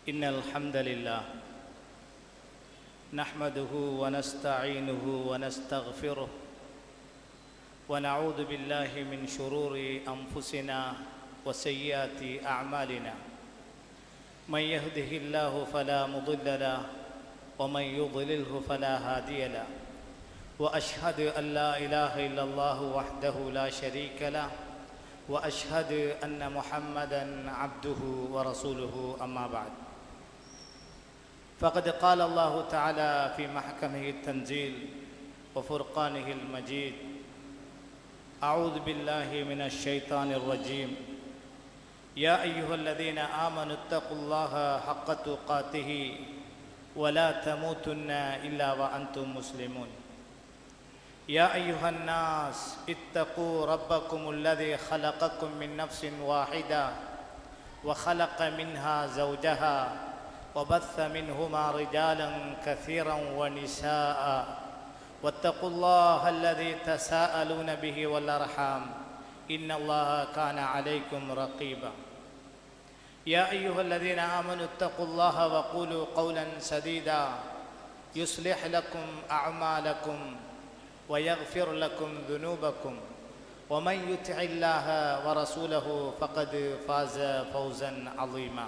إن الحمد لله نحمده ونستعينه ونستغفره ونعوذ بالله من شرور أنفسنا وسيئات أعمالنا من يهده الله فلا مضل له ومن يضلله فلا هادي له وأشهد أن لا إله إلا الله وحده لا شريك له وأشهد أن محمدًا عبده ورسوله أما بعد فقد قال الله تعالى في محكمه التنزيل وفرقانه المجيد أعوذ بالله من الشيطان الرجيم يا أيها الذين آمنوا اتقوا الله حق تقاته ولا تموتن إلا وأنتم مسلمون يا أيها الناس اتقوا ربكم الذي خلقكم من نفس واحدة وخلق منها زوجها وبث منهما رجالا كثيرا ونساء واتقوا الله الذي تساءلون به والأرحام إن الله كان عليكم رقيبا يا أيها الذين آمنوا اتقوا الله وقولوا قولا سديدا يصلح لكم أعمالكم ويغفر لكم ذنوبكم ومن يطع الله ورسوله فقد فاز فوزا عظيما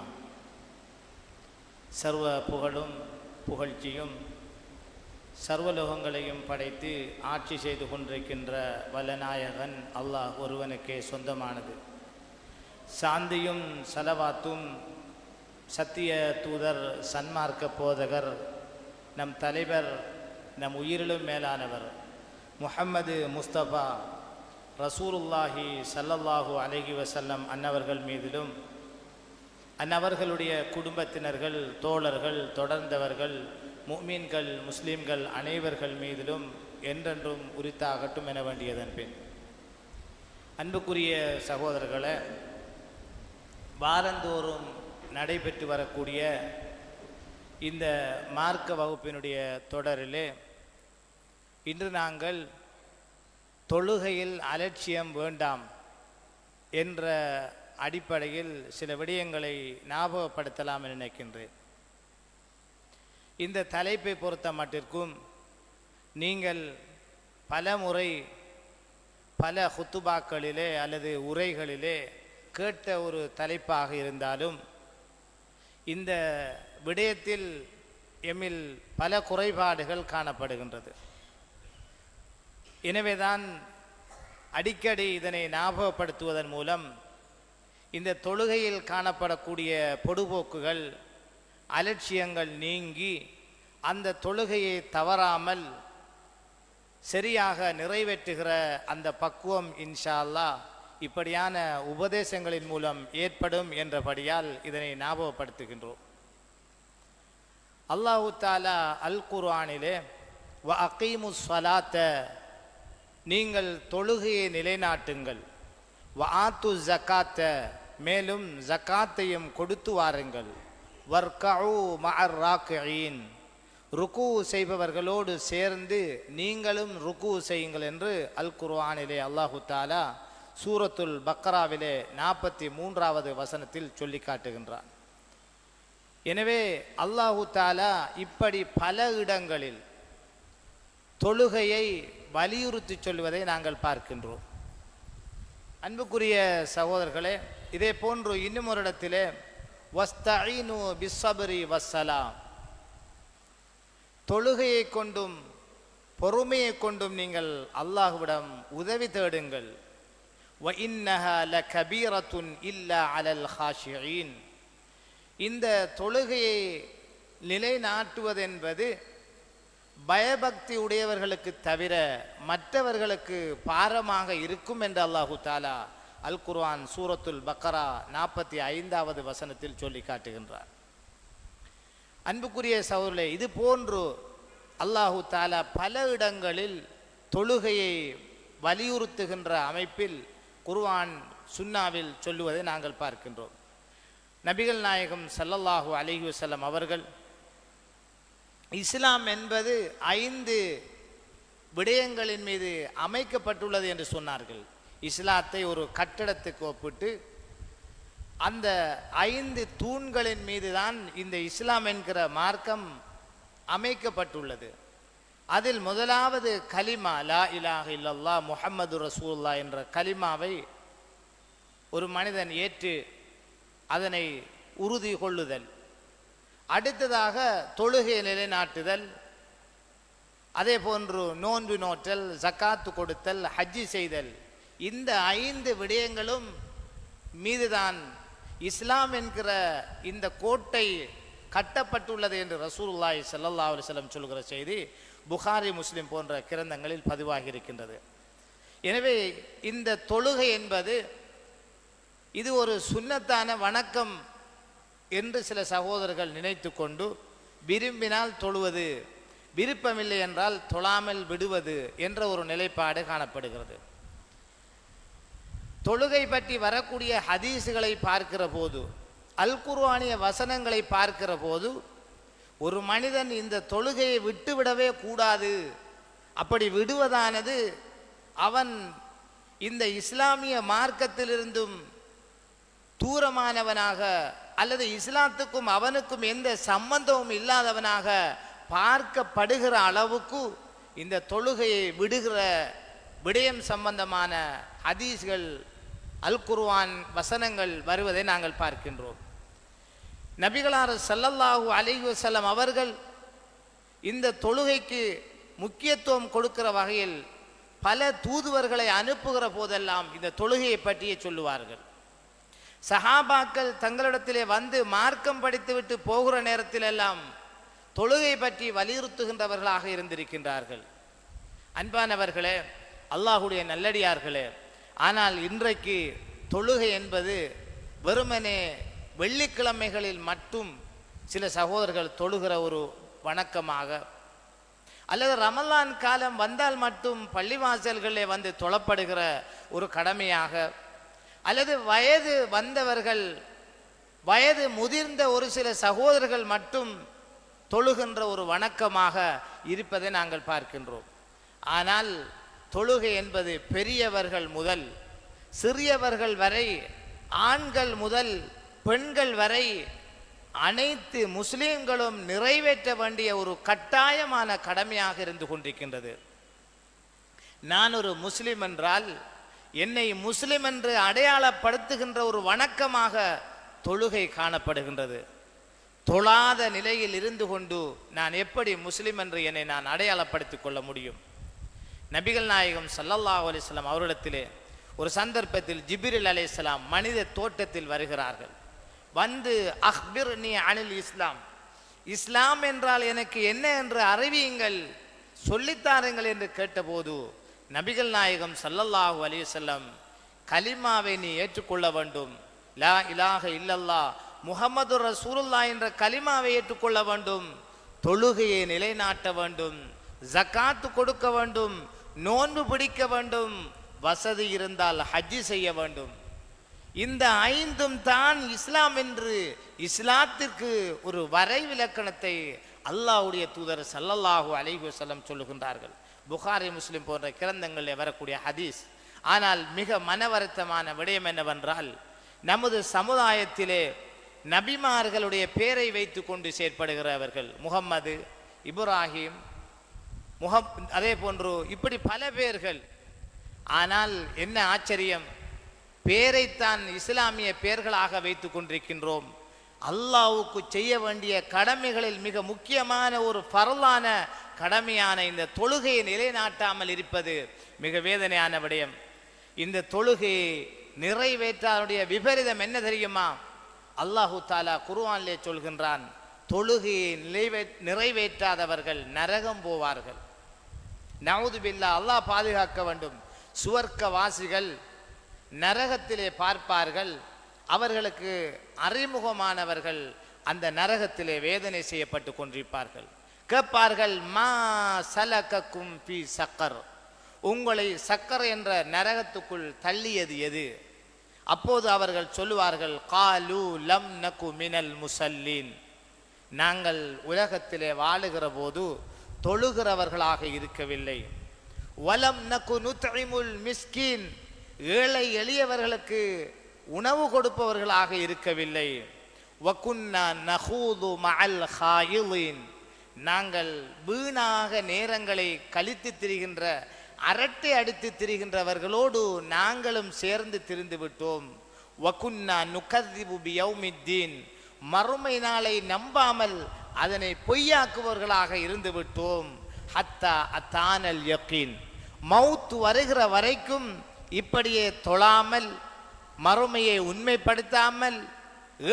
சர்வ புகழும் புகழ்ச்சியும் சர்வலோகங்களையும் படைத்து ஆட்சி செய்து கொண்டிருக்கின்ற வல்லநாயகன் அல்லாஹ் ஒருவனுக்கே சொந்தமானது. சாந்தியும் சலவாத்தும் சத்திய தூதர் சன்மார்க்க போதகர் நம் தலைவர் நம் உயிரிலும் மேலானவர் முஹம்மது முஸ்தபா ரசூலுல்லாஹி ஸல்லல்லாஹு அலைஹி வஸல்லம் அன்னவர்கள் மீதிலும் அன்னவர்களுடைய குடும்பத்தினர்கள் தோழர்கள் தொடர்ந்தவர்கள் முஃமின்கள் முஸ்லீம்கள் அனைவர்கள் மீதிலும் என்றென்றும் உரித்தாகட்டும் என வேண்டியதன் பின் அன்புக்குரிய சகோதரர்களை, வாரந்தோறும் நடைபெற்று வரக்கூடிய இந்த மார்க்க வகுப்பினுடைய தொடரிலே இன்று நாங்கள் தொழுகையில் அலட்சியம் வேண்டாம் என்ற அடிப்படையில் சில விடயங்களை ஞாபகப்படுத்தலாம் என நினைக்கின்றேன். இந்த தலைப்பை பொறுத்த மட்டிற்கும் நீங்கள் பல முறை பல ஹுத்துபாக்களிலே அல்லது உரைகளிலே கேட்ட ஒரு தலைப்பாக இருந்தாலும் இந்த விடயத்தில் எம்மில் பல குறைபாடுகள் காணப்படுகின்றது. எனவேதான் அடிக்கடி இதனை ஞாபகப்படுத்துவதன் மூலம் இந்த தொழுகையில் காணப்படக்கூடிய பொடுபோக்குகள் அலட்சியங்கள் நீங்கி அந்த தொழுகையை தவறாமல் சரியாக நிறைவேற்றுகிற அந்த பக்குவம் இன்ஷா அல்லாஹ் இப்படியான உபதேசங்களின் மூலம் ஏற்படும் என்றபடியால் இதனை ஞாபகப்படுத்துகின்றோம். அல்லாஹு தாலா அல் குர்ஆனிலே வ அகீமுஸ் ஸலாத்த, நீங்கள் தொழுகையை நிலைநாட்டுங்கள், வ ஆத்து ஜகாத்த, மேலும் ஜகாத்தையும் கொடுத்து வாருங்கள், வர்கஉ மஅர் ராக்கிஈன், ருக்கு செய்பவர்களோடு சேர்ந்து நீங்களும் ருக்கு செய்யுங்கள் என்று அல் குர்ஆனிலே அல்லாஹு தாலா சூரத்துல் பக்ராவிலே 43வது வசனத்தில் சொல்லி காட்டுகின்றான். எனவே அல்லாஹு தாலா இப்படி பல இடங்களில் தொழுகையை வலியுறுத்தி சொல்வதை நாங்கள் பார்க்கின்றோம். அன்புக்குரிய சகோதரர்களே, இதே போன்று இன்னும் ஒரு இடத்திலே வஸ்தஈனு பிஸ்ஸப்ரி வஸ்ஸலாம், தொழுகையை கொண்டும் பொறுமையை கொண்டும் நீங்கள் அல்லாஹ்விடம் உதவி தேடுங்கள். வ இன்னஹா லகபீரத்துன் இல்லா அலல் ஹாஷிஈன், இந்த தொழுகையை நிலைநாட்டுவதென்பது பயபக்தி உடையவர்களுக்கு தவிர மற்றவர்களுக்கு பாரமாக இருக்கும் என்று அல்லாஹு தாலா அல் குர்ஆன் சூரத்துல் பக்ரா 45வது வசனத்தில் சொல்லி காட்டுகின்றார். அன்புக்குரிய சகோதரர்களே, இது போன்று அல்லாஹு தாலா பல இடங்களில் தொழுகையை வலியுறுத்துகின்ற அமைப்பில் குர்ஆன் சுன்னாவில் சொல்லுவதை நாங்கள் பார்க்கின்றோம். நபிகள் நாயகம் ஸல்லல்லாஹு அலைஹி வஸல்லம் அவர்கள் இஸ்லாம் என்பது 5 விடயங்களின் மீது அமைக்கப்பட்டுள்ளது என்று சொன்னார்கள். இஸ்லாத்தை ஒரு கட்டடத்துக்கு ஒப்பிட்டு அந்த 5 தூண்களின் மீதுதான் இந்த இஸ்லாம் என்கிற மார்க்கம் அமைக்கப்பட்டுள்ளது. அதில் முதலாவது கலிமா லா இலாஹ இல்லல்லாஹ் முஹம்மது ரசூலுல்லாஹ் என்ற கலிமாவை ஒரு மனிதன் ஏற்று அதனை உறுதி கொள்ளுதல். அடுத்ததாக தொழுகை நிலைநாட்டுதல், அதே போன்று நோன்பு நோற்றல், ஜக்காத்து கொடுத்தல், ஹஜ்ஜி செய்தல். இந்த 5 விடயங்களும் மீதுதான் இஸ்லாம் என்கிற இந்த கோட்டை கட்டப்பட்டுள்ளது என்று ரசூலுல்லாஹி ஸல்லல்லாஹு அலைஹி வஸல்லம் சொல்கிற செய்தி புகாரி, முஸ்லிம் போன்ற கிரந்தங்களில் பதிவாகி இருக்கின்றது. எனவே இந்த தொழுகை என்பது இது ஒரு சுன்னத்தான வணக்கம் என்று சில சகோதரர்கள் நினைத்து கொண்டு விரும்பினால் தொழுவது, விருப்பமில்லை என்றால் தொழாமல் விடுவது என்ற ஒரு நிலைப்பாடு காணப்படுகிறது. தொழுகை பற்றி வரக்கூடிய ஹதீஸுகளை பார்க்கிற போது, அல் குர்ஆனிய வசனங்களை பார்க்கிற போது, ஒரு மனிதன் இந்த தொழுகையை விட்டுவிடவே கூடாது, அப்படி விடுவதானது அவன் இந்த இஸ்லாமிய மார்க்கத்திலிருந்தும் தூரமானவனாக அல்லது இஸ்லாத்துக்கும் அவனுக்கும் எந்த சம்பந்தமும் இல்லாதவனாக பார்க்கப்படுகிற அளவுக்கு இந்த தொழுகையை விடுகிற விடயம் சம்பந்தமான ஹதீஸ்கள், அல் குர்ஆன் வசனங்கள் வருவதை நாங்கள் பார்க்கின்றோம். நபிகளார் ஸல்லல்லாஹு அலைஹி வஸல்லம் அவர்கள் இந்த தொழுகைக்கு முக்கியத்துவம் கொடுக்கிற வகையில் பல தூதுவர்களை அனுப்புகிற போதெல்லாம் இந்த தொழுகையை பற்றியே சொல்லுவார்கள். சஹாபாக்கள் தங்களிடத்திலே வந்து மார்க்கம் படித்துவிட்டு போகிற நேரத்திலெல்லாம் தொழுகை பற்றி வலியுறுத்துகின்றவர்களாக இருந்திருக்கின்றார்கள். அன்பானவர்களே, அல்லாஹுடைய நல்லடியார்களே, ஆனால் இன்றைக்கு தொழுகை என்பது வெறுமனே வெள்ளிக்கிழமைகளில் மட்டும் சில சகோதரர்கள் தொழுகிற ஒரு வணக்கமாக, அல்லது ரமலான் காலம் வந்தால் மட்டும் பள்ளிவாசல்களே வந்து தொழப்படுகிற ஒரு கடமையாக, அல்லது வயது வந்தவர்கள், வயது முதிர்ந்த ஒரு சில சகோதரர்கள் மட்டும் தொழுகின்ற ஒரு வணக்கமாக இருப்பதை நாங்கள் பார்க்கின்றோம். ஆனால் தொழுகை என்பது பெரியவர்கள் முதல் சிறியவர்கள் வரை, ஆண்கள் முதல் பெண்கள் வரை அனைத்து முஸ்லிம்களும் நிறைவேற்ற வேண்டிய ஒரு கட்டாயமான கடமையாக இருந்து கொண்டிருக்கின்றது. நான் ஒரு முஸ்லிம் என்றால் என்னை முஸ்லிம் என்று அடையாளப்படுத்துகின்ற ஒரு வணக்கமாக தொழுகை காணப்படுகின்றது. தொழாத நிலையில் இருந்து கொண்டு நான் எப்படி முஸ்லிம் என்று என்னை நான் அடையாளப்படுத்திக் கொள்ள முடியும்? நபிகள் நாயகம் ஸல்லல்லாஹு அலைஹி வஸல்லம் அவரிடத்திலே ஒரு சந்தர்ப்பத்தில் ஜிப்ரீல் அலைஹிஸ்ஸலாம் மனித தோற்றத்தில் வருகிறார்கள். வந்து அக்பிர்னி அனில் இஸ்லாம், இஸ்லாம் என்றால் எனக்கு என்ன என்று அறிவியுங்கள், சொல்லித்தாருங்கள் என்று கேட்டபோது நபிகள் நாயகம் ஸல்லல்லாஹு அலைஹி வஸல்லம் கலிமாவை நீ ஏற்றுக்கொள்ள வேண்டும், லா இலாஹ இல்லல்லாஹ் முஹம்மது ரசூலுல்லாஹ் என்ற கலிமாவை ஏற்றுக்கொள்ள வேண்டும், தொழுகையை நிலைநாட்ட வேண்டும், ஜக்காத்து கொடுக்க வேண்டும், நோன்பு பிடிக்க வேண்டும், வசதி இருந்தால் ஹஜ்ஜி செய்ய வேண்டும். இந்த 5ம் தான் இஸ்லாம் என்று இஸ்லாத்திற்கு ஒரு வரைவிலக்கணத்தை அல்லாஹ்வுடைய தூதர் ஸல்லல்லாஹு அலைஹி வஸல்லம் சொல்லுகின்றார்கள். புகாரி, முஸ்லிம் போன்ற கிரந்தங்களில் வரக்கூடிய ஹதீஸ். ஆனால் மிக மனவருத்தமான விடயம் என்னவென்றால், நமது சமுதாயத்திலே நபிமார்களுடைய பேரை வைத்து கொண்டு செயற்படுகிறவர்கள், முகம்மது, இப்ராஹிம், அதே போன்று இப்படி பல பேர்கள். ஆனால் என்ன ஆச்சரியம், பேரைத்தான் இஸ்லாமிய பெயர்களாக வைத்து கொண்டிருக்கின்றோம். அல்லாஹ்வுக்கு செய்ய வேண்டிய கடமைகளில் மிக முக்கியமான ஒரு ஃபர்லான கடமையான இந்த தொழுகையை நிலைநாட்டாமல் இருப்பது மிக வேதனையான விடயம். இந்த தொழுகையை நிறைவேற்றாருடைய விபரீதம் என்ன தெரியுமா? அல்லாஹு தாலா குர்ஆனிலே சொல்கின்றான், தொழுகையை நிறைவேற்றாதவர்கள் நரகம் போவார்கள். நவுது பில்லா, அல்லாஹ் பாதுகாக்க வேண்டும். சுவர்க்கவாசிகள் நரகத்திலே பார்ப்பார்கள், அவர்களுக்கு அறிமுகமானவர்கள் அந்த நரகத்திலே வேதனை செய்யப்பட்டு கொண்டிருப்பார்கள். கேட்பார்கள், மா சலகக்கும் ஃபீ சக்கர், உங்களை சக்கர் என்ற நரகத்துக்குள் தள்ளியது எது? அப்போது அவர்கள் சொல்லுவார்கள், காலு லம் நகு மினல் முசல்லீன், நாங்கள் உலகத்திலே வாழுகிற போது தொழுகிறவர்களாக இருக்கவில்லை. வலம் நகு நுத்இமுல் மிஸ்கீன், ஏழை எளியவர்களுக்கு உணவு கொடுப்பவர்களாக இருக்கவில்லை. வகுன்னா நஹூது மஅல் ஹாயிலின், நாங்கள் வீணாக நேரங்களை கழித்து திரிகின்ற, அரட்டை அடித்து திரிகின்றவர்களோடு நாங்களும் சேர்ந்து திரிந்து விட்டோம். வகுன்னா நுகதிபு பியௌமித்தீன், மறுமை நாளை நம்பாமல் அதனை பொய்யாக்குவர்களாக இருந்து விட்டோம். ஹத்தா அத்தானல் யகீன், மௌத் வருகிற வரைக்கும் இப்படியே தொழாமல், மறுமையை உண்மைப்படுத்தாமல்,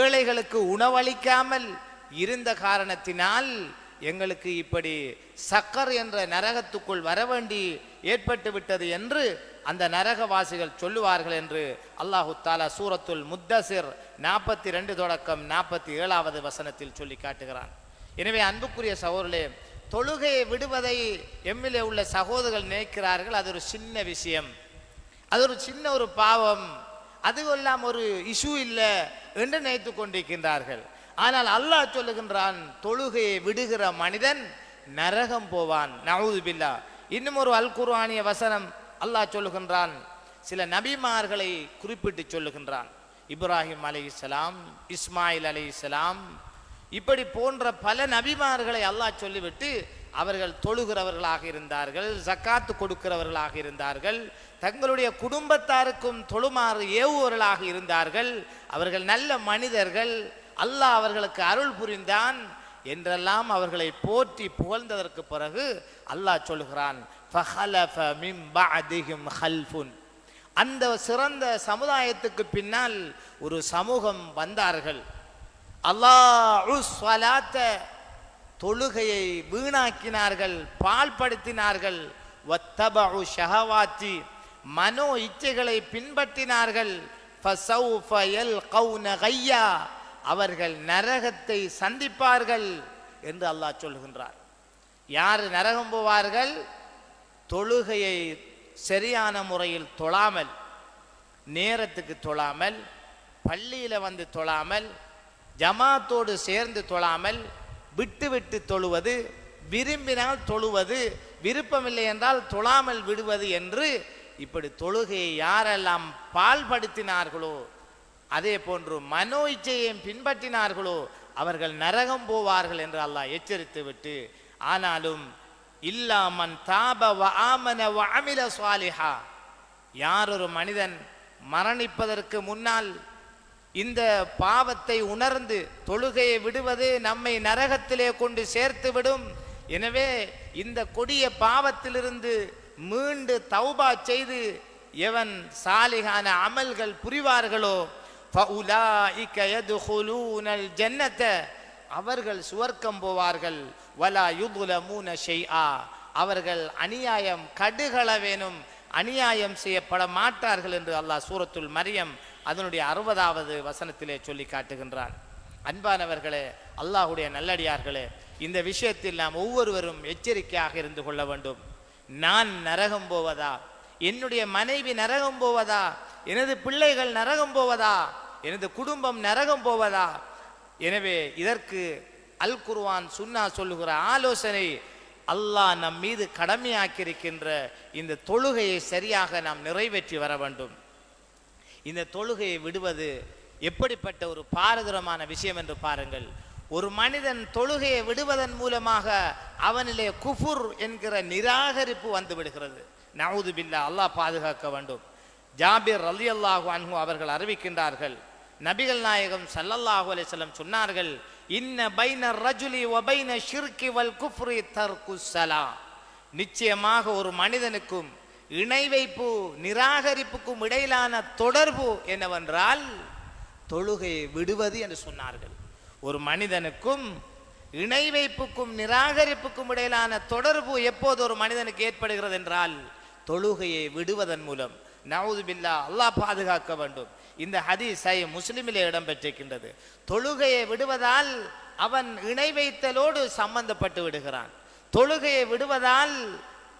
ஏழைகளுக்கு உணவளிக்காமல் இருந்த காரணத்தினால் எங்களுக்கு இப்படி சக்கர் என்ற நரகத்துக்குள் வரவேண்டி ஏற்பட்டு விட்டது என்று அந்த நரகவாசிகள் சொல்லுவார்கள் என்று அல்லாஹு தாலா சூரத்துல் முத்தசிர் 42 தொடக்கம் 47வது வசனத்தில் சொல்லி காட்டுகிறான். எனவே அன்புக்குரிய சகோதரர்களே, தொழுகையை விடுவதை எம்மிலே உள்ள சகோதரர்கள் நினைக்கிறார்கள் அது ஒரு சின்ன விஷயம், அது ஒரு சின்ன ஒரு பாவம், அதுவெல்லாம் ஒரு இஷ்யூ இல்லை என்று நினைத்து கொண்டிருக்கின்றார்கள். ஆனால் அல்லாஹ் சொல்லுகின்றான், தொழுகையை விடுகிற மனிதன் நரகம் போவான். நஊது பில்லாஹ். இன்னும் ஒரு அல் குர்ஆனிய வசனம் அல்லாஹ் சொல்லுகின்றான், சில நபிமார்களை குறிப்பிட்டு சொல்லுகின்றான். இப்ராஹிம் அலைஹிஸ்ஸலாம், இஸ்மாயில் அலைஹிஸ்ஸலாம், இப்படி போன்ற பல நபிமார்களை அல்லாஹ் சொல்லிவிட்டு அவர்கள் தொழுகிறவர்களாக இருந்தார்கள், ஜக்காத்து கொடுக்கிறவர்களாக இருந்தார்கள், தங்களுடைய குடும்பத்தாருக்கும் தொழுமாறு ஏவுவர்களாக இருந்தார்கள், அவர்கள் நல்ல மனிதர்கள், அல்லாஹ் அவர்களுக்கு அருள் புரிந்தான் என்றெல்லாம் அவர்களை போற்றி புகழ்ந்ததற்கு பிறகு அல்லாஹ் சொல்கிறான், ஃபஹலஃப மின் பஅதிஹிம் ஹல்ஃபுன், அந்த சிறந்த சமுதாயத்துக்கு பின்னால் ஒரு சமூகம் வந்தார்கள். அல்லாஹு ஸலாத்த, தொழுகையை வீணாக்கினார்கள், பால்படுத்தினார்கள். வத்தபஉ ஷஹவாத்தி, மனோ இச்சைகளை பின்பற்றினார்கள். ஃபஸௌஃப யல்கௌன கய்யா, அவர்கள் நரகத்தை சந்திப்பார்கள் என்று அல்லாஹ் சொல்கின்றார். யார் நரகம் போவார்கள்? தொழுகையை சரியான முறையில் தொழாமல், நேரத்துக்கு தொழாமல், பள்ளியில் வந்து தொழாமல், ஜமாத்தோடு சேர்ந்து தொழாமல், விட்டு விட்டு தொழுவது, விரும்பினால் தொழுவது, விருப்பமில்லை என்றால் தொழாமல் விடுவது என்று இப்படி தொழுகையை யாரெல்லாம் பால்படுத்தினார்களோ, அதே போன்று மனோ இச்சையை பின்பற்றினார்களோ அவர்கள் நரகம் போவார்கள் என்று அல்லாஹ் எச்சரித்து விட்டு, ஆனாலும் இல்லாமன் தாப வ ஆமன வ அமில ஸாலிஹா, யார் ஒரு மனிதன் மரணிப்பதற்கு முன்னால் இந்த பாவத்தை உணர்ந்து தொழுகையை விடுவது நம்மை நரகத்திலே கொண்டு சேர்த்து விடும், எனவே இந்த கொடிய பாவத்திலிருந்து மீண்டு தௌபா செய்து எவன் சாலிகான அமல்கள் புரிவார்களோ ஃபஉலாயிக யதுகுலூனல் ஜன்னத, அவர்கள் சுவர்க்கம் போவார்கள். வலா யுதுலமூன ஷைஆ, அவர்கள் அநியாயம் கடுகளவேனும் அநியாயம் செய்யப்பட மாட்டார்கள் என்று அல்லாஹ் சூரத்துல் மரியம் அதனுடைய 60வது வசனத்திலே சொல்லி காட்டுகின்றான். அன்பானவர்களே, அல்லாஹுடைய நல்லடியார்களே, இந்த விஷயத்தில் நாம் ஒவ்வொருவரும் எச்சரிக்கையாக இருந்து கொள்ள வேண்டும். நான் நரகம் போவதா, என்னுடைய மனைவி நரகம் போவதா, எனது பிள்ளைகள் நரகம் போவதா, எனது குடும்பம் நரகம் போவதா? எனவே இதற்கு அல் குர்ஆன் சுன்னா சொல்லுகிற ஆலோசனை, அல்லாஹ் நம் மீது கடமையாக்கியிருக்கின்ற இந்த தொழுகையை சரியாக நாம் நிறைவேற்றி வர வேண்டும். இந்த தொழுகையை விடுவது எப்படிப்பட்ட ஒரு பாரதூரமான விஷயம் என்று பாருங்கள். ஒரு மனிதன் தொழுகையை விடுவதன் மூலமாக அவனிலே குஃபுர் என்கிற நிராகரிப்பு வந்து விடுகிறது. நஊது பில்லாஹ், அல்லாஹ் பாதுகாக்க வேண்டும். ஜாபிர் ரலியல்லாஹு அன்ஹு அவர்கள் அறிவிக்கின்றார்கள், நபிகள் நாயகம் ஸல்லல்லாஹு அலைஹி வஸல்லம் சொன்னார்கள், இன்ன பைன ரஜுலி வ பைன ஷிர்கி வல் குஃப்ரி தர்குஸ் ஸலா, நிச்சயமாக ஒரு மனிதனுக்கும் இணை வைப்பு நிராகரிப்புக்கும் இடையிலான தொடர்பு என்னவென்றால் தொழுகையை விடுவது என்று சொன்னார்கள். ஒரு மனிதனுக்கும் இணை வைப்புக்கும் நிராகரிப்புக்கும் இடையிலான தொடர்பு எப்போது ஒரு மனிதனுக்கு ஏற்படுகிறது என்றால் தொழுகையை விடுவதன் மூலம். நஊது பில்லாஹ், அல்லாஹ் பாதுகாக்க வேண்டும். இந்த ஹதீஸ் சஹீஹ் முஸ்லிமிலே இடம்பெற்றிருக்கின்றது. தொழுகையை விடுவதால் அவன் இணை வைத்தலோடு சம்பந்தப்பட்டு விடுகிறான். தொழுகையை விடுவதால்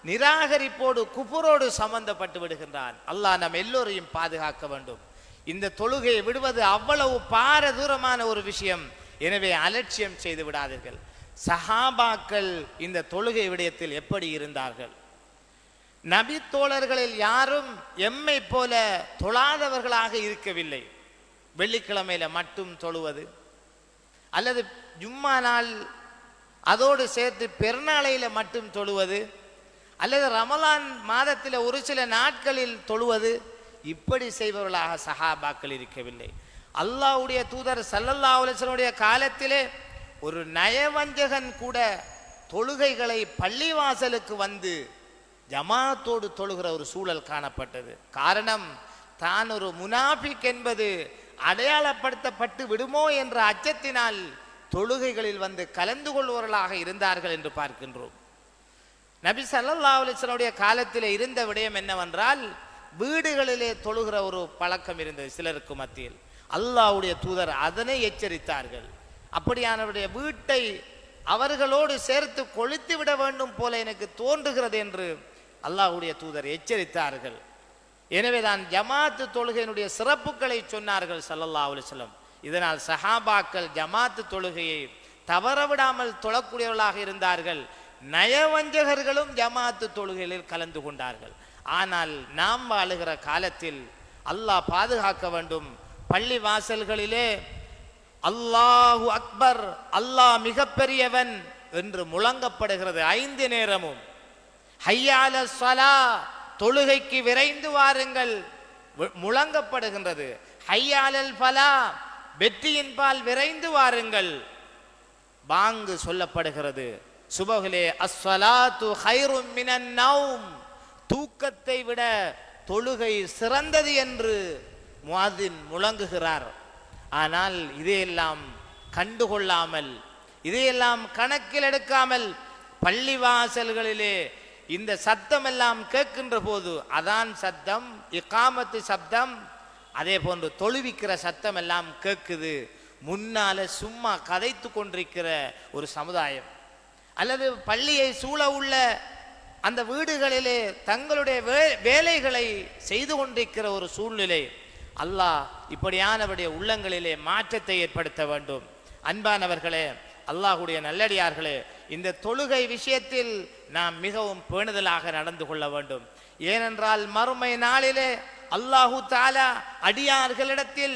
நிராகரிப்போடு குஃபுரோடு சம்பந்தப்பட்டு விடுகின்றான். அல்லாஹ் நம் எல்லோரையும் பாதுகாக்க வேண்டும். இந்த தொழுகையை விடுவது அவ்வளவு பாரதூரமான ஒரு விஷயம். எனவே அலட்சியம் செய்து விடாதீர்கள். சஹாபாக்கள் இந்த தொழுகை விடயத்தில் எப்படி இருந்தார்கள்? நபி தோழர்களில் யாரும் எம்மை போல தொழாதவர்களாக இருக்கவில்லை. வெள்ளிக்கிழமையில மட்டும் தொழுவது, அல்லது ஜும்மா நாள் அதோடு சேர்த்து பெருநாளையில மட்டும் தொழுவது, அல்லது ரமலான் மாதத்தில் ஒரு சில நாட்களில் தொழுவது, இப்படி செய்பவர்களாக சஹாபாக்கள் இருக்கவில்லை. அல்லாஹ்வுடைய தூதர் ஸல்லல்லாஹு அலைஹி வஸல்லம் காலத்திலே ஒரு நயவஞ்சகன் கூட தொழுகைகளை பள்ளிவாசலுக்கு வந்து ஜமாத்தோடு தொழுகிற ஒரு சூழல் காணப்பட்டது. காரணம், தான் ஒரு முனாஃபிக் என்பது அடையாளப்படுத்தப்பட்டு விடுமோ என்ற அச்சத்தினால் தொழுகைகளில் வந்து கலந்து கொள்வர்களாக இருந்தார்கள் என்று பார்க்கின்றோம். நபி ஸல்லல்லாஹு அலைஹி வஸல்லம் காலத்திலே இருந்த விடயம் என்னவென்றால், வீடுகளிலே தொழுகிற ஒரு பழக்கம் இருந்தது சிலருக்கு மத்தியில். அல்லாஹ்வுடைய தூதர் அதனை எச்சரித்தார்கள். அப்படியானவருடைய வீட்டை அவர்களோடு சேர்த்து கொளுத்து விட வேண்டும் போல எனக்கு தோன்றுகிறது என்று அல்லாஹ்வுடைய தூதர் எச்சரித்தார்கள். எனவேதான் ஜமாத்து தொழுகையினுடைய சிறப்புகளை சொன்னார்கள் ஸல்லல்லாஹு அலைஹி வஸல்லம். இதனால் சஹாபாக்கள் ஜமாத்து தொழுகையை தவறவிடாமல் தொழக்கூடியவர்களாக இருந்தார்கள். நயவஞ்சகர்களும் ஜமாத்து தொழுகைகளில் கலந்து கொண்டார்கள். ஆனால் நாம் வாழுகிற காலத்தில் அல்லாஹ் பாதுகாக்க வேண்டும், பள்ளி வாசல்களிலே அல்லாஹு அக்பர், அல்லாஹ் மிகப்பெரியவன் என்று முழங்கப்படுகிறது. 5 நேரமும் ஹய்யா அலஸ் ஸலாஹ், தொழுகைக்கு விரைந்து வாருங்கள் முழங்கப்படுகின்றது. ஹய்யா அலல் ஃபலாஹ், வெற்றியின்பால் விரைந்து வாருங்கள் பாங்கு சொல்லப்படுகிறது. சுபஹிலே அஸ்ஸலாத்து ஹைரும் மினன் நௌம், தூக்கத்தை விட தொழுகை சிறந்தது என்று முஅத்தின் முழங்குகிறார். ஆனால் இதையெல்லாம் கண்டுகொள்ளாமல், இதையெல்லாம் கணக்கில் எடுக்காமல் பள்ளிவாசல்களிலே இந்த சத்தம் எல்லாம் கேட்கின்ற போது, அதான் சத்தம், இகாமத்து சப்தம், அதே போன்று தொழுவிக்கிற சத்தம் எல்லாம் கேட்குது. முன்னால சும்மா கதைத்து கொண்டிருக்கிற ஒரு சமுதாயம், அல்லது பள்ளியை சூழ உள்ள அந்த வீடுகளிலே தங்களுடைய வேலைகளை செய்து கொண்டிருக்கிற ஒரு சூழ்நிலை. அல்லாஹ் இப்படியானவருடைய உள்ளங்களிலே மாற்றத்தை ஏற்படுத்த வேண்டும். அன்பானவர்களே, அல்லாஹ்வுடைய நல்லடியார்களே, இந்த தொழுகை விஷயத்தில் நாம் மிகவும் பேணுதலாக நடந்து கொள்ள வேண்டும். ஏனென்றால் மறுமை நாளிலே அல்லாஹு தஆலா அடியார்களிடத்தில்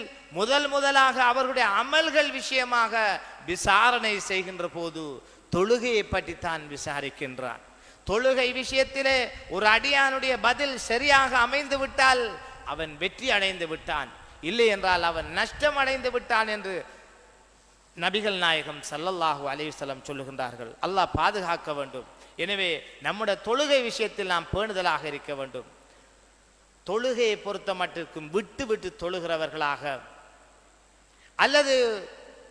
முதலாக அவர்களுடைய அமல்கள் விஷயமாக விசாரணை செய்கின்ற போது தொழுகையை பற்றி தான் விசாரிக்கின்றான். தொழுகை விஷயத்திலே ஒரு அடியானுடைய பதில் சரியாக அமைந்து விட்டால் அவன் வெற்றி அடைந்து விட்டான், இல்லை என்றால் அவன் நஷ்டம் அடைந்து விட்டான் என்று நபிகள் நாயகம் ஸல்லல்லாஹு அலைஹி வஸல்லம் சொல்லுகின்றார்கள். அல்லாஹ் பாதுகாக்க வேண்டும். எனவே நம்முடைய தொழுகை விஷயத்தில் நாம் பேணுதலாக இருக்க வேண்டும். தொழுகையை பொறுத்த மட்டிற்கும் விட்டு விட்டு தொழுகிறவர்களாக, அல்லது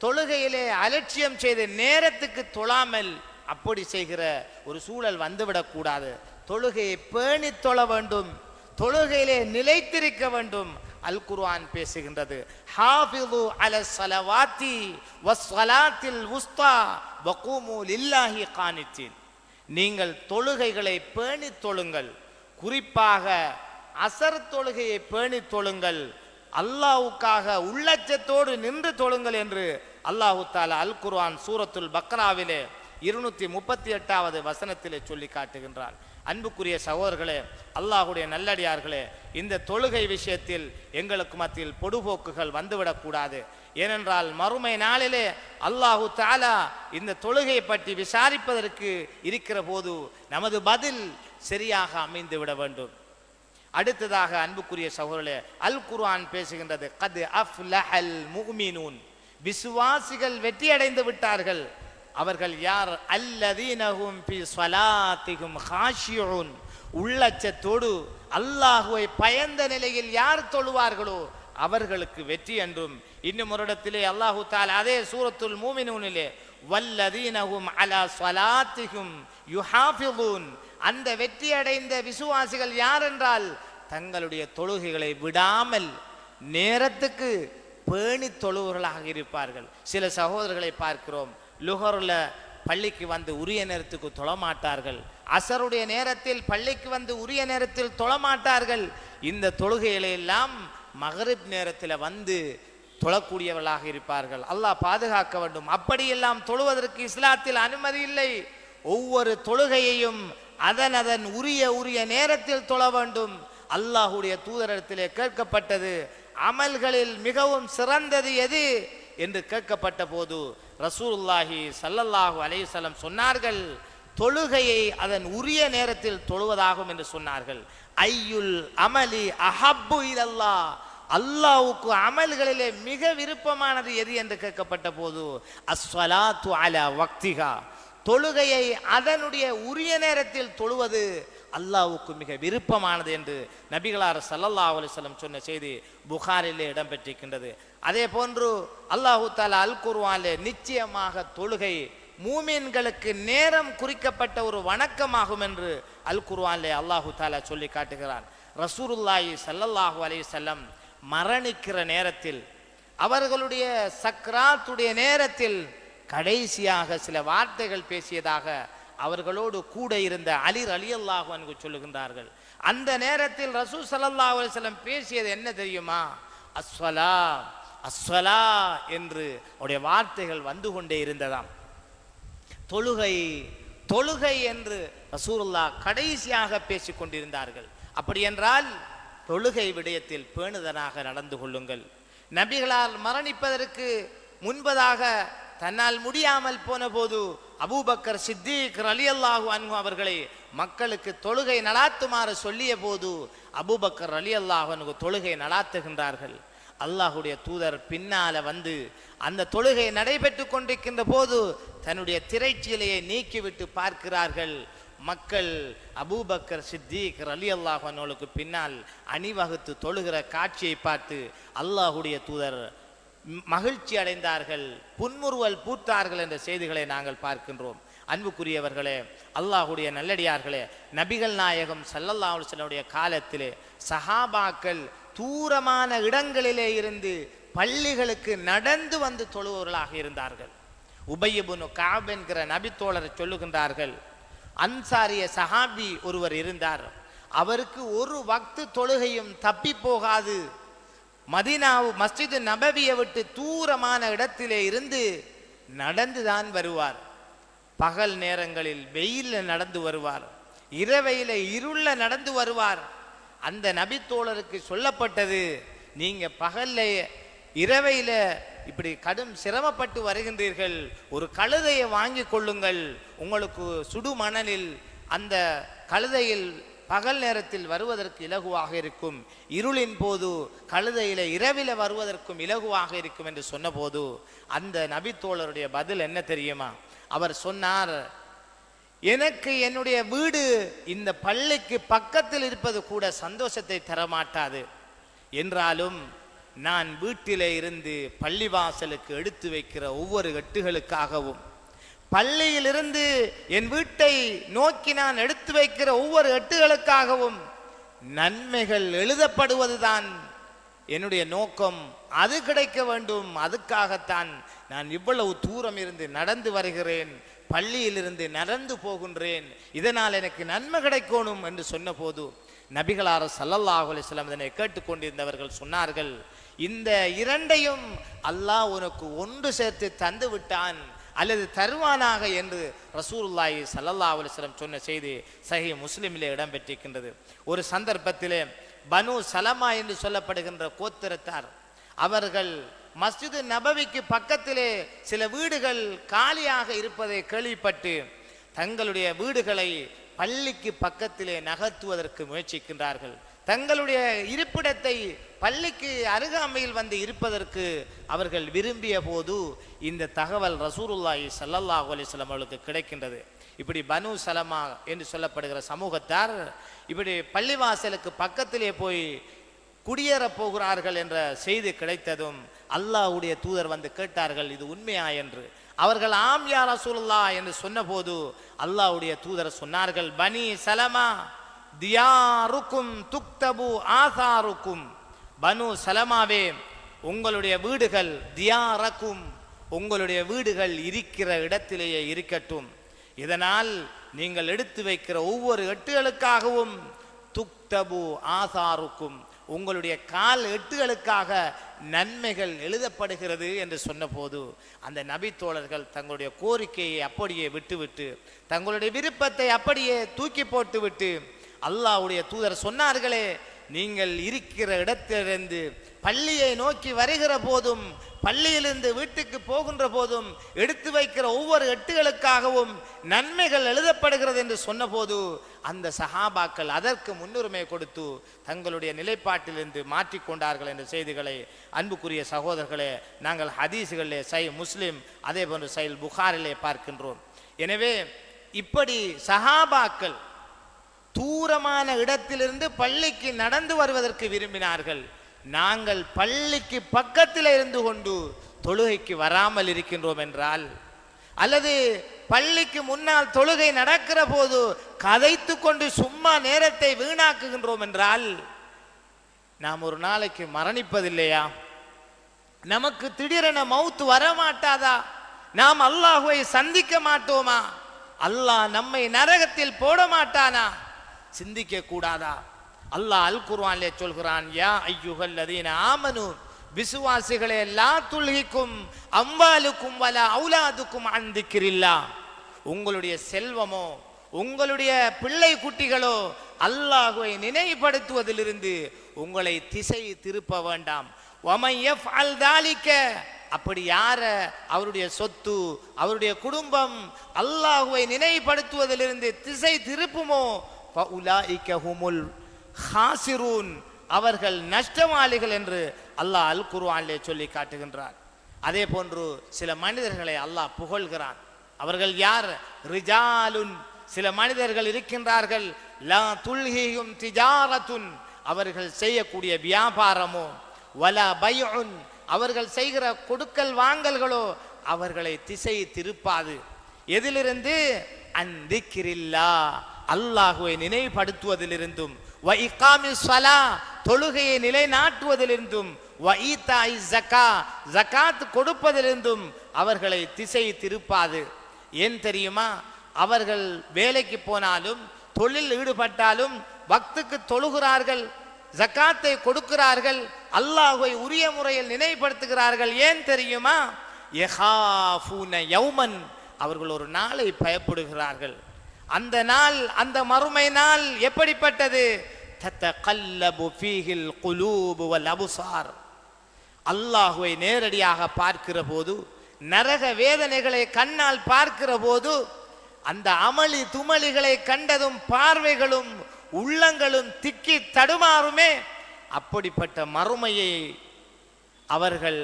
தொழுகையிலே அலட்சியம் செய்து நேரத்துக்கு தொழாமல் அப்படி செய்கிற ஒரு சூழல் வந்துவிடக்கூடாது. தொழுகையை பேணி தொழ வேண்டும், தொழுகையிலே நிலைத்திருக்க வேண்டும். அல் குர்ஆன் பேசுகின்றது, ஹாஃபிது அலஸ் ஸலவாத்தி வஸ்ஸலாத்தில் உஸ்தா வகூமு லில்லாஹி கானித்தீன். நீங்கள் தொழுகைகளை பேணி தொழுங்கள், குறிப்பாக அசர் தொழுகையை பேணி தொழுங்கள், அல்லாஹ்வுக்காக உள்ளச்சத்தோடு நின்று தொழுங்கள் என்று அல்லாஹு தஆலா அல் குர்ஆன் சூரத்துல் பக்ராவிலே 238வது வசனத்திலே சொல்லி காட்டுகின்றான். அன்புக்குரிய சகோதரர்களே, அல்லாஹ்வுடைய நல்லடியார்களே, இந்த தொழுகை விஷயத்தில் எங்களுக்கு மத்தியில் பொடுபோக்குகள் வந்துவிடக்கூடாது. ஏனென்றால் மறுமை நாளிலே அல்லாஹு தஆலா இந்த தொழுகையை பற்றி விசாரிப்பதற்கு இருக்கிற போது நமது பதில் சரியாக அமைந்து விட வேண்டும். அடுத்ததாக அன்புக்குரிய சகோதரர்களே, அல் குர்ஆன் பேசுகின்றது, கத் அஃப்லஹல் முஃமினூன், விசுவாசிகள் வெற்றி அடைந்து விட்டார்கள். அவர்கள் யார்? அல்லதீனஹும் ஃபீ ஸலாத்திஹிம் காஷியூன், உள்ளச்சத்தோடு அல்லாஹ்வை பயந்த நிலையில் யார் தொழுவார்களோ அவர்களுக்கு வெற்றி என்றும். இன்னும் ஒரு இடத்திலே அல்லாஹு தஆலா அதே சூரத்துல் மூமினூனிலே வல்லதீனஹும் அலா ஸலாத்திஹிம் யுஹாஃபிதூன், அந்த வெற்றி அடைந்த விசுவாசிகள் யார் என்றால் தங்களுடைய தொழுகைகளை விடாமல் நேரத்துக்கு பேணி தொழுவர்களாக இருப்பார்கள். சில சகோதரர்களை பார்க்கிறோம், லுஹர்ல பள்ளிக்கு வந்து உரிய நேரத்துக்கு தொழமாட்டார்கள், அசருடைய நேரத்தில் பள்ளிக்கு வந்து உரிய நேரத்தில் தொழமாட்டார்கள். இந்த தொழுகைகளை எல்லாம் மகரிப் நேரத்தில் வந்து தொழக்கூடியவர்களாக இருப்பார்கள். அல்லாஹ் பாதுகாக்க வேண்டும். அப்படியெல்லாம் தொழுவதற்கு இஸ்லாத்தில் அனுமதி இல்லை. ஒவ்வொரு தொழுகையையும் அதன் உரிய நேரத்தில் தொழ வேண்டும். அல்லாஹ்வுடைய தூதரிடத்திலே கேட்கப்பட்டது, அமல்களில் மிகவும் சிறந்தது எது என்று கேட்கப்பட்ட போது ரசூலுல்லாஹி ஸல்லல்லாஹு அலைஹி வஸல்லம் சொன்னார்கள், தொழுகையை அதன் உரிய நேரத்தில் தொழுவதாகும் என்று சொன்னார்கள். ஐயுல் அமலி அஹப்பு இலல்லாஹ், அல்லாஹ்வுக்கு அமல்களிலே மிக விருப்பமானது எது என்று கேட்கப்பட்ட போது அஸ்ஸலாத்து அலா வக்திஹா, தொழுகையை அதனுடைய உரிய நேரத்தில் தொழுவது அல்லாஹ்வுக்கு மிக விருப்பமானது என்று நபிகளார் ஸல்லல்லாஹு அலைஹி வஸல்லம் சொன்ன செய்தி புகாரிலே இடம்பெற்றிருக்கின்றது. அதே போன்று அல்லாஹு தஆலா அல் குர்ஆனிலே நிச்சயமாக தொழுகை மூமின்களுக்கு நேரம் குறிக்கப்பட்ட ஒரு வணக்கமாகும் என்று அல் குர்ஆனிலே அல்லாஹு தஆலா சொல்லி காட்டுகிறான். ரசூலுல்லாஹி ஸல்லல்லாஹு அலைஹி வஸல்லம் மரணிக்கிற நேரத்தில், அவர்களுடைய சக்ராத்துடைய நேரத்தில் கடைசியாக சில வார்த்தைகள் பேசியதாக அவர்களோடு கூட இருந்த அலி ரலியல்லாஹு அன்ஹு சொல்லுகின்றார்கள். அந்த நேரத்தில் ரசூல் ஸல்லல்லாஹு அலைஹி வஸல்லம் பேசியது என்ன தெரியுமா? அஸ்ஸலா அஸ்ஸலா என்று அவருடைய வார்த்தைகள் வந்து கொண்டே இருந்ததாம். தொழுகை தொழுகை என்று ரசூலுல்லாஹ் கடைசியாக பேசிக் கொண்டிருந்தார்கள். அப்படி என்றால் தொழுகை விடயத்தில் பேணுதலாக நடந்து கொள்ளுங்கள். நபிகளால் மரணிப்பதற்கு முன்பதாக தன்னால் முடியாமல் போன போது அபூபக்கர் சித்திக் ரலியல்லாஹு அன்ஹு அவர்களை மக்களுக்கு தொழுகை நடாத்துமாறு சொல்லிய போது அபூபக்கர் ரலியல்லாஹு அன்ஹு தொழுகை நடாத்துகின்றார்கள். அல்லாஹுடைய தூதர் பின்னால வந்து அந்த தொழுகை நடைபெற்று கொண்டிருக்கின்ற போது தன்னுடைய திரைச்சீலையை நீக்கிவிட்டு பார்க்கிறார்கள். மக்கள் அபூபக்கர் சித்திக் ரலியல்லாஹு அன்ஹுவுக்கு பின்னால் அணிவகுத்து தொழுகிற காட்சியை பார்த்து அல்லாஹுடைய தூதர் மகிழ்ச்சி அடைந்தார்கள், புன்முறுவல் பூத்தார்கள் என்ற செய்திகளை நாங்கள் பார்க்கின்றோம். அன்புக்குரியவர்களே, அல்லாஹுடைய நல்லடியார்களே, நபிகள் நாயகம் ஸல்லல்லாஹு அலைஹி வஸல்லம் காலத்திலே சஹாபாக்கள் தூரமான இடங்களிலே இருந்து பள்ளிகளுக்கு நடந்து வந்து தொழுவர்களாக இருந்தார்கள். உபய் இப்னு கஅப் என்கிற நபித்தோழர் சொல்லுகின்றார்கள், அன்சாரிய சஹாபி ஒருவர் இருந்தார். அவருக்கு ஒரு வக்து தொழுகையும் தப்பி போகாது. மதீனா மஸ்ஜித் நபவியை விட்டு தூரமான இடத்திலே இருந்து நடந்துதான் வருவார். பகல் நேரங்களில் வெயிலில் நடந்து வருவார், இரவையில இருள நடந்து வருவார். அந்த நபித்தோழருக்கு சொல்லப்பட்டது, நீங்க பகல்ல இரவையில இப்படி கடும் சிரமப்பட்டு வருகின்றீர்கள், ஒரு கழுதையை வாங்கி கொள்ளுங்கள். உங்களுக்கு சுடு மணலில் அந்த கழுதையில் பகல் நேரத்தில் வருவதற்கு இலகுவாக இருக்கும், இருளின் போது கழுதையில இரவில வருவதற்கும் இலகுவாக இருக்கும் என்று சொன்னபோது அந்த நபித்தோழருடைய பதில் என்ன தெரியுமா? அவர் சொன்னார், எனக்கு என்னுடைய வீடு இந்த பள்ளிக்கு பக்கத்தில் இருப்பது கூட சந்தோஷத்தை தரமாட்டாது. என்றாலும் நான் வீட்டிலே இருந்து பள்ளிவாசலுக்கு எடுத்து வைக்கிற ஒவ்வொரு எட்டுகளுக்காகவும், பள்ளியிலிருந்து என் வீட்டை நோக்கி நான் எடுத்து வைக்கிற ஒவ்வொரு எட்டுகளுக்காகவும் நன்மைகள் எழுதப்படுவதுதான் என்னுடைய நோக்கம். அது கிடைக்க வேண்டும், அதுக்காகத்தான் நான் இவ்வளவு தூரம் இருந்து நடந்து வருகிறேன், பள்ளியிலிருந்து நடந்து போகின்றேன், இதனால் எனக்கு நன்மை கிடைக்கணும் என்று சொன்ன போது நபிகளார் ஸல்லல்லாஹு அலைஹி வஸல்லம் இதனை கேட்டுக்கொண்டிருந்தவர்கள் சொன்னார்கள், இந்த இரண்டையும் அல்லாஹ் உனக்கு ஒன்று சேர்த்து தந்து விட்டான் அல்லது தருவானாக என்று ரசூலுல்லாஹி ஸல்லல்லாஹு அலைஹி வஸல்லம் சொன்ன செய்தி சஹீஹ் முஸ்லிமிலே இடம்பெற்றிருக்கின்றது. ஒரு சந்தர்ப்பத்திலே பனு சலமா என்று சொல்லப்படுகின்ற கோத்திரத்தார் அவர்கள் மஸ்ஜித் நபவிக்கு பக்கத்திலே சில வீடுகள் காலியாக இருப்பதை கேள்விப்பட்டு தங்களுடைய வீடுகளை பள்ளிக்கு பக்கத்திலே நகர்த்துவதற்கு முயற்சிக்கின்றார்கள். தங்களுடைய இருப்பிடத்தை பள்ளிக்கு அருகாமையில் வந்து இருப்பதற்கு அவர்கள் விரும்பிய போது இந்த தகவல் ரசூலுல்லாஹி ஸல்லல்லாஹு அலைஹி வஸல்லம் அவர்களுக்கு கிடைக்கின்றது. இப்படி பனு சலமா என்று சொல்லப்படுகிற சமூகத்தார் இப்படி பள்ளிவாசலுக்கு பக்கத்திலே போய் குடியேறப் போகிறார்கள் என்ற செய்தி கிடைத்ததும் அல்லாஹ்வுடைய தூதர் வந்து கேட்டார்கள், இது உண்மையா என்று. அவர்கள் ஆம் யா ரசூலுல்லாஹ் என்று சொன்னபோது அல்லாஹ்வுடைய தூதர் சொன்னார்கள், பனி சலமா தியாருக்கும் துக்தபு ஆசாருக்கும், பனு சலமாவே உங்களுடைய வீடுகள் தியாரக்கும், உங்களுடைய வீடுகள் இருக்கிற இடத்திலேயே இருக்கட்டும். இதனால் நீங்கள் எடுத்து வைக்கிற ஒவ்வொரு எட்டுகளுக்காகவும் துக்தபு ஆசாருக்கும், உங்களுடைய கால் எட்டுகளுக்காக நன்மைகள் எழுதப்படுகிறது என்று சொன்னபோது அந்த நபித்தோழர்கள் தங்களுடைய கோரிக்கையை அப்படியே விட்டுவிட்டு, தங்களுடைய விருப்பத்தை அப்படியே தூக்கி போட்டுவிட்டு, அல்லாஹ்வுடைய தூதர் சொன்னார்களே நீங்கள் இருக்கிற இடத்திலிருந்து பள்ளியை நோக்கி வருகிற போதும் பள்ளியிலிருந்து வீட்டுக்கு போகின்ற போதும் எடுத்து வைக்கிற ஒவ்வொரு எட்டுகளுக்காகவும் நன்மைகள் எழுதப்படுகிறது என்று சொன்னபோது அந்த சஹாபாக்கள் அதற்கு முன்னுரிமை கொடுத்து தங்களுடைய நிலைப்பாட்டிலிருந்து மாற்றிக்கொண்டார்கள் என்ற செய்திகளை அன்புக்குரிய சகோதரர்களே நாங்கள் ஹதீஸுகளிலே சஹீஹ் முஸ்லிம் அதே போன்று சஹீஹ் புகாரிலே பார்க்கின்றோம். எனவே இப்படி சஹாபாக்கள் தூரமான இடத்திலிருந்து பள்ளிக்கு நடந்து வருவதற்கு விரும்பினார்கள். நாங்கள் பள்ளிக்கு பக்கத்தில் இருந்து கொண்டு தொழுகைக்கு வராமல் இருக்கின்றோம் என்றால், அல்லது பள்ளிக்கு முன்னால் தொழுகை நடக்கிற போது கதைத்து கொண்டு சும்மா நேரத்தை வீணாக்குகின்றோம் என்றால், நாம் ஒரு நாளைக்கு மரணிப்பதில்லையா? நமக்கு திடீரென மௌத்து வரமாட்டாதா? நாம் அல்லாஹ்வை சந்திக்க மாட்டோமா? அல்லாஹ் நம்மை நரகத்தில் போட மாட்டானா? சிந்திக்க கூடாதா? அல்லாஹ் அல் குர்ஆனிலே சொல்கிறான், யா அய்யுஹல்லதீன ஆமனு, விசுவாசிகளே, லா துல்ஹிக்கும் அம்வாலுக்கும் வலா அவுலாதுக்கும் அன் திக்ரில்லாஹ், உங்களுடைய செல்வமோ உங்களுடைய பிள்ளை குட்டிகளோ அல்லாஹ்வை நினைவுபடுத்துவதிலிருந்து உங்களை திசை திருப்ப வேண்டாம். வமன் யஃஅல் தாலிக, அப்படி யார அவருடைய சொத்து அவருடைய குடும்பம் அல்லாஹ்வை நினைவுபடுத்துவதிலிருந்து திசை திருப்புமோ ஃபஉலாயிக ஹுமுல் ஹாசிரூன், அவர்கள் நஷ்டவாளிகள் என்று அல்லாஹ் அல் குர்ஆனிலே சொல்லி காட்டுகின்றார். அதே போன்று சில மனிதர்களை அல்லாஹ் புகழ்கிறான். அவர்கள் யார்? ரிஜாலுன், சில மனிதர்கள் இருக்கின்றார்கள், லா துல்ஹிஹும் திஜாரத்துன், அவர்கள் செய்யக்கூடிய வியாபாரமோ, வலா பைஉன், அவர்கள் செய்கிற கொடுக்கல் வாங்கல்களோ அவர்களை திசை திருப்பாது. எதிலிருந்து? அன் திக்ரில்லாஹ், அல்லாஹ்வை நினைவுபடுத்துவதிலிருந்தும், வ இகாமிஸ் ஸலா, தொழுகையை நிலைநாட்டுவதிலிருந்தும், வ ஈதாஇ ஸக்கா, ஜகாத் கொடுப்பதிலிருந்தும் அவர்களை திசை திருப்பாது. ஏன் தெரியுமா? அவர்கள் வேலைக்கு போனாலும் தொழில் ஈடுபட்டாலும் வக்துக்கு தொழுகிறார்கள், ஜகாத்தை கொடுக்கிறார்கள், அல்லாஹ்வை உரிய முறையில் நினைவுபடுத்துகிறார்கள். ஏன் தெரியுமா? யஹாஃபூன யௌமன், அவர்கள் ஒரு நாளை பயப்படுகிறார்கள். அந்த நாள், அந்த மறுமை நாள் எப்படிப்பட்டது? தத்தகல்லபு ஃபீஹில் குலூபு வல் அப்சார், அல்லாஹ்வை நேரடியாக பார்க்கிற போது, நரக வேதனைகளை கண்ணால் பார்க்கிற போது, அந்த அமளி துமளிகளை கண்டதும் பார்வைகளும் உள்ளங்களும் திக்கி தடுமாறுமே. அப்படிப்பட்ட மறுமையை அவர்கள்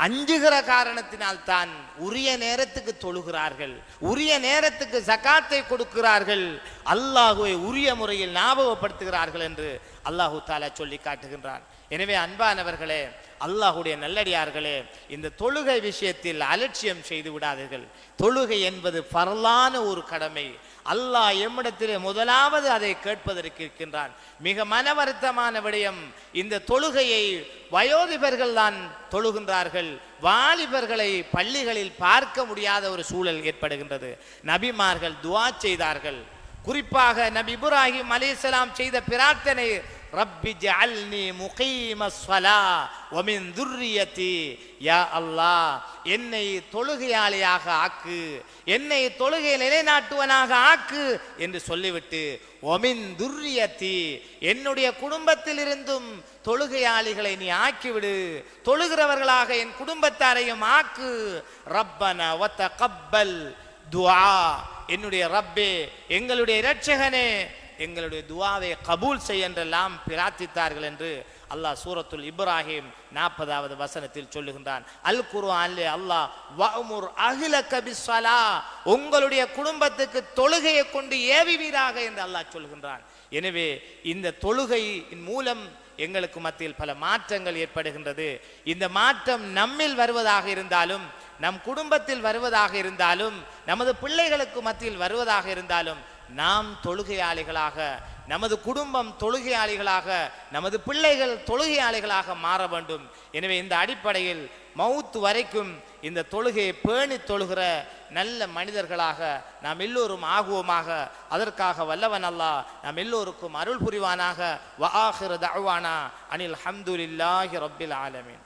அஞ்சுகிற காரணத்தினால் தான் உரிய நேரத்துக்கு தொழுகிறார்கள், உரிய நேரத்துக்கு ஜகாத்தை கொடுக்கிறார்கள், அல்லாஹ்வை உரிய முறையில் ஞாபகப்படுத்துகிறார்கள் என்று அல்லாஹு தஆலா சொல்லி காட்டுகின்றான். எனவே அன்பானவர்களே, அல்லாஹ்வுடைய நல்லடியார்களே, இந்த தொழுகை விஷயத்தில் அலட்சியம் செய்து விடாதீர்கள். தொழுகை என்பது ஃபர்லான ஒரு கடமை. அல்லாஹ் எம்மிடத்திலே முதலாவது அதை கேட்பதற்கு இருக்கின்றான். மிக மன வருத்தமான விடயம், இந்த தொழுகையை வயோதிபர்கள் தான் தொழுகின்றார்கள், வாலிபர்களை பள்ளிகளில் பார்க்க முடியாத ஒரு சூழல் ஏற்படுகின்றது. நபிமார்கள் துஆ செய்தார்கள். குறிப்பாக நபி இப்ராஹிம் அலைஹிஸ்ஸலாம் செய்த பிரார்த்தனை, ரப்பி ஜஅல்னி முகீமஸ் ஸலா வ மின் துர்ரியதி, யா அல்லாஹ், என்னை தொழுகையாளியாக ஆக்கு, என்னை தொழுகை நிலைநாட்டுவனாக ஆக்கு என்று சொல்லிவிட்டு, வ மின் துர்ரியதி, என்னுடைய குடும்பத்தில் இருந்தும் தொழுகையாளிகளை நீ ஆக்கிவிடு, தொழுகிறவர்களாக என் குடும்பத்தாரையும் ஆக்கு. ரப்பனா வ தகப்பல் துஆ, என்னுடைய ரப்பே, எங்களுடைய இரட்சகனே, எங்களுடைய துஆவை கபூல் செய் என்றெல்லாம் பிரார்த்தித்தார்கள் என்று அல்லாஹ் சூரத்துல் இப்ராஹிம் 40வது வசனத்தில் சொல்லுகின்றான். அல் குர்ஆனிலே அல்லாஹ் வஅமுர் அஹ்லக பிஸ்ஸலா, உங்களுடைய குடும்பத்துக்கு தொழுகையை கொண்டு ஏவுவீராக என்று அல்லாஹ் சொல்கின்றான். எனவே இந்த தொழுகையின் மூலம் எங்களுக்கு மத்தியில் பல மாற்றங்கள் ஏற்படுகின்றது. இந்த மாற்றம் நம்மில் வருவதாக இருந்தாலும், நம் குடும்பத்தில் வருவதாக இருந்தாலும், நமது பிள்ளைகளுக்கு மத்தியில் வருவதாக இருந்தாலும், நாம் தொழுகையாளிகளாக, நமது குடும்பம் தொழுகையாளிகளாக, நமது பிள்ளைகள் தொழுகையாளிகளாக மாற வேண்டும். எனவே இந்த அடிப்படையில் மௌத் வரைக்கும் இந்த தொழுகையை பேணி தொழுகிற நல்ல மனிதர்களாக நாம் எல்லோரும் ஆகுவோமாக. அதற்காக வல்லவன் அல்லாஹ் நாம் எல்லோருக்கும் அருள் புரிவானாக. வ ஆகிரு தஅவானா அனில் ஹம்துலில்லாஹி ரப்பில் ஆலமீன்.